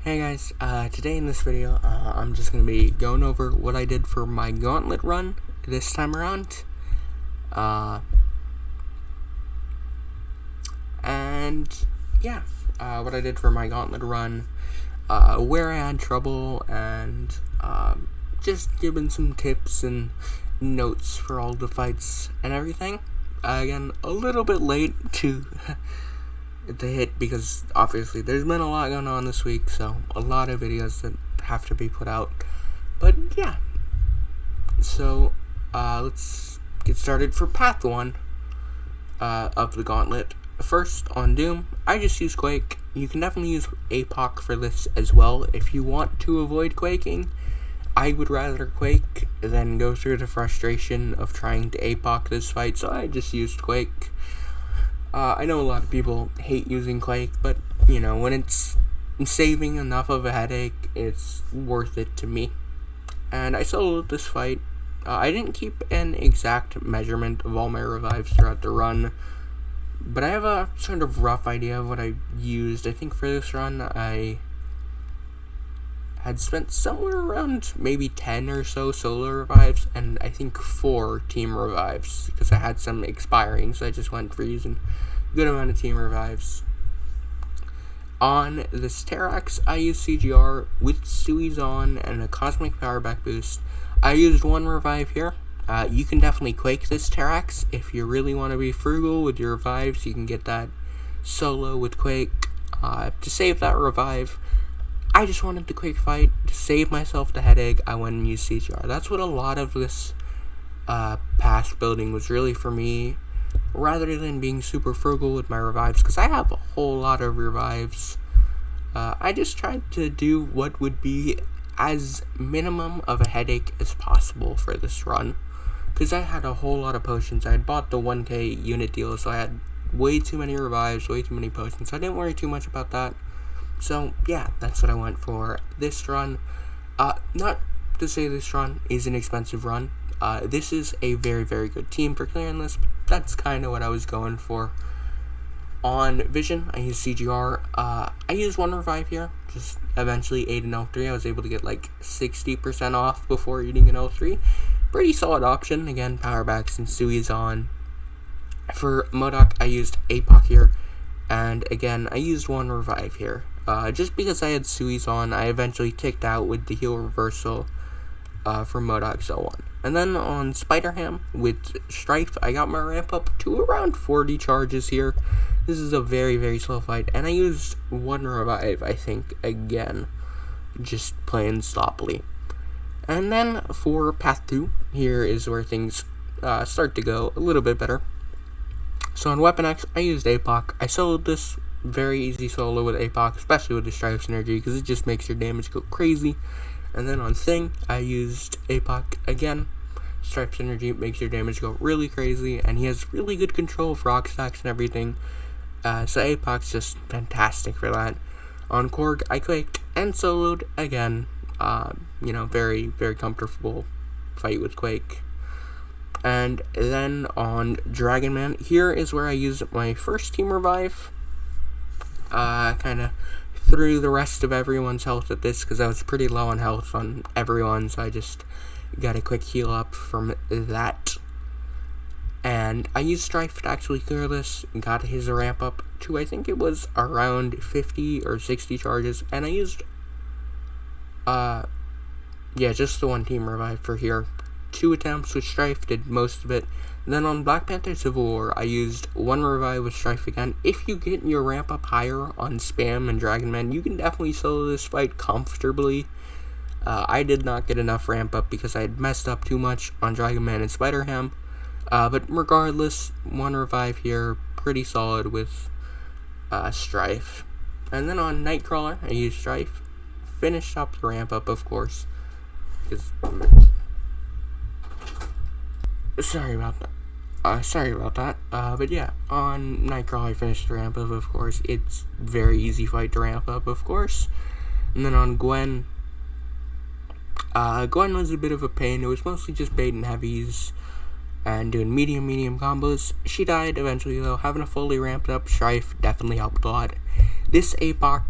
Hey guys, today in this video, I'm just going to be going over what I did for my Gauntlet run this time around. What I did for my Gauntlet run, where I had trouble, and just giving some tips and notes for all the fights and everything. Again, a little bit late to hit because obviously there's been a lot going on this week, so a lot of videos that have to be put out. But yeah, so let's get started for path 1 of the Gauntlet. First, on Doom, I just use Quake. You can definitely use APOC for this as well if you want to avoid quaking. I would rather Quake than go through the frustration of trying to APOC this fight, so I just used Quake. I know a lot of people hate using Quake, but, you know, when it's saving enough of a headache, it's worth it to me. And I soloed this fight. I didn't keep an exact measurement of all my revives throughout the run, but I have a sort of rough idea of what I used. I think for this run, I had spent somewhere around maybe 10 or so solo revives, and I think 4 team revives, because I had some expiring, so I just went for using a good amount of team revives. On this Terrax, I used CGR with Sui's on and a Cosmic Power Back boost. I used 1 revive here. You can definitely Quake this Terrax. If you really want to be frugal with your revives, you can get that solo with Quake. To save that revive, I just wanted the Quake fight. To save myself the headache, I went and used CGR. That's what a lot of this path building was really for me, rather than being super frugal with my revives, because I have a whole lot of revives. I just tried to do what would be as minimum of a headache as possible for this run, because I had a whole lot of potions. I had bought the 1k unit deal, so I had way too many revives, way too many potions, so I didn't worry too much about that. So yeah, that's what I went for this run. Not to say this run is an expensive run. This is a very, very good team for clearing this, but that's kind of what I was going for. On Vision, I used CGR. I used 1 revive here, just eventually ate an L3. I was able to get like 60% off before eating an L3. Pretty solid option. Again, power backs and Sui's on. For Modok, I used APOC here, and again, I used 1 revive here. Just because I had Sui's on, I eventually ticked out with the heal reversal for Modok so on. And then on Spider-Ham with stryfe, I got my ramp up to around 40 charges here. This is a very, very slow fight, and I used 1 revive, I think, again, just playing sloppily. And then for path 2, here is where things start to go a little bit better. So on Weapon X, I used APOC. I soloed this very easy solo with APOC, especially with the stryfe synergy, because it just makes your damage go crazy. And then on Thing, I used APOC again. Stryfe synergy makes your damage go really crazy, and he has really good control of rock stacks and everything. So APOC's just fantastic for that. On Korg, I Quaked and soloed again. Very, very comfortable fight with Quake. And then on Dragon Man, here is where I used my first team revive. Kind of threw the rest of everyone's health at this, because I was pretty low on health on everyone, so I just got a quick heal up from that. And I used stryfe to actually clear this, got his ramp up to, I think it was around 50 or 60 charges, and I used, just the 1 team revive for here. 2 attempts with stryfe, did most of it. And then on Black Panther Civil War, I used 1 revive with stryfe again. If you get your ramp up higher on Spam and Dragon Man, you can definitely solo this fight comfortably. I did not get enough ramp up because I had messed up too much on Dragon Man and Spider-Ham. But regardless, 1 revive here, pretty solid with stryfe. And then on Nightcrawler, I used stryfe. Finished up the ramp up, of course. Sorry about that. But yeah, on Nightcrawler, I finished the ramp up, of course. It's very easy fight to ramp up, of course. And then on Gwen, Gwen was a bit of a pain. It was mostly just baiting heavies and doing medium combos. She died eventually, though. Having a fully ramped up stryfe definitely helped a lot. This APOC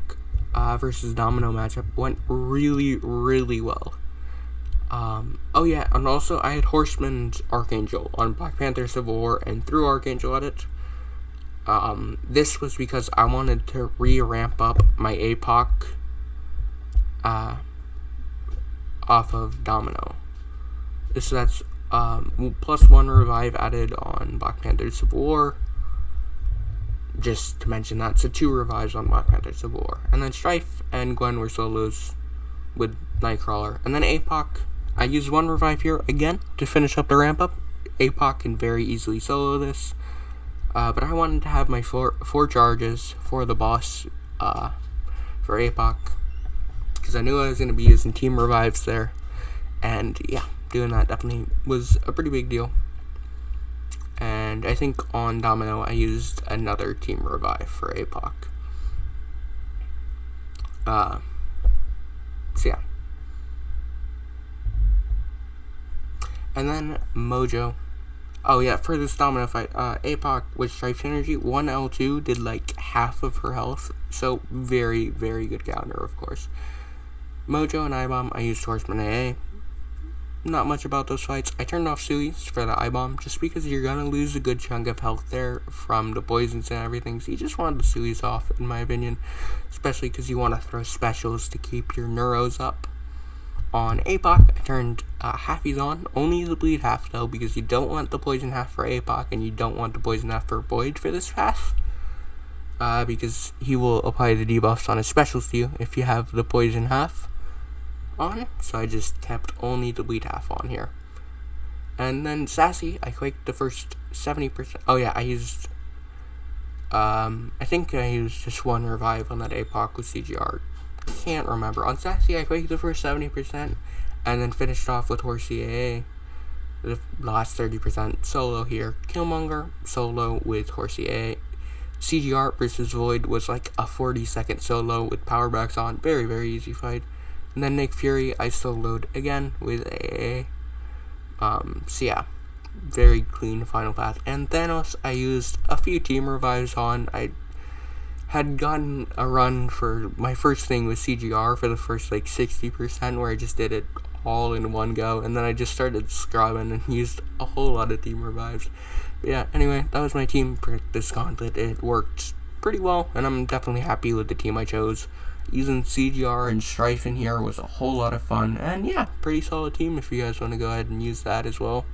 versus Domino matchup went really, really well. Oh yeah, and also I had Horseman's Archangel on Black Panther Civil War and threw Archangel at it. This was because I wanted to re-ramp up my APOC off of Domino. So that's +1 revive added on Black Panther Civil War. Just to mention that, so 2 revives on Black Panther Civil War. And then stryfe and Gwen were solos with Nightcrawler. And then APOC, I used 1 revive here again to finish up the ramp up. APOC can very easily solo this. But I wanted to have my 4 charges for the boss for APOC. Because I knew I was going to be using team revives there. And yeah, doing that definitely was a pretty big deal. And I think on Domino I used another team revive for APOC. So yeah. And then Mojo. Oh yeah, for this Domino fight, APOC with stryfe energy, 1 L2 did like half of her health. So very, very good counter, of course. Mojo and I-Bomb, I used Horseman AA. Not much about those fights. I turned off Sui's for the I-Bomb just because you're gonna lose a good chunk of health there from the poisons and everything. So you just wanted the Sui's off, in my opinion. Especially because you want to throw specials to keep your neuros up. On APOC, I turned halfies on. Only the bleed half though, because you don't want the poison half for APOC and you don't want the poison half for Void for this path. Because he will apply the debuffs on his specials to you if you have the poison half on, so I just kept only the bleed half on here. And then Sassy, I quaked the first 70%. Oh yeah, I used I think I used just 1 revive on that APOC with CGR. Can't remember. On Sassy, I quaked the first 70% and then finished off with Horsey AA the last 30% solo here. Killmonger solo with Horsey AA. CGR versus Void was like a 40-second solo with power backs on. Very, very easy fight. And then Nick Fury, I soloed again with AA. So yeah, very clean final path. And Thanos, I used a few team revives on. I had gotten a run for my first thing with CGR for the first like 60%, where I just did it all in one go. And then I just started scrubbing and used a whole lot of team revives. But yeah, anyway, that was my team for this Gauntlet. It worked pretty well, and I'm definitely happy with the team I chose. Using CGR and stryfe in here was a whole lot of fun, and yeah, pretty solid team if you guys want to go ahead and use that as well.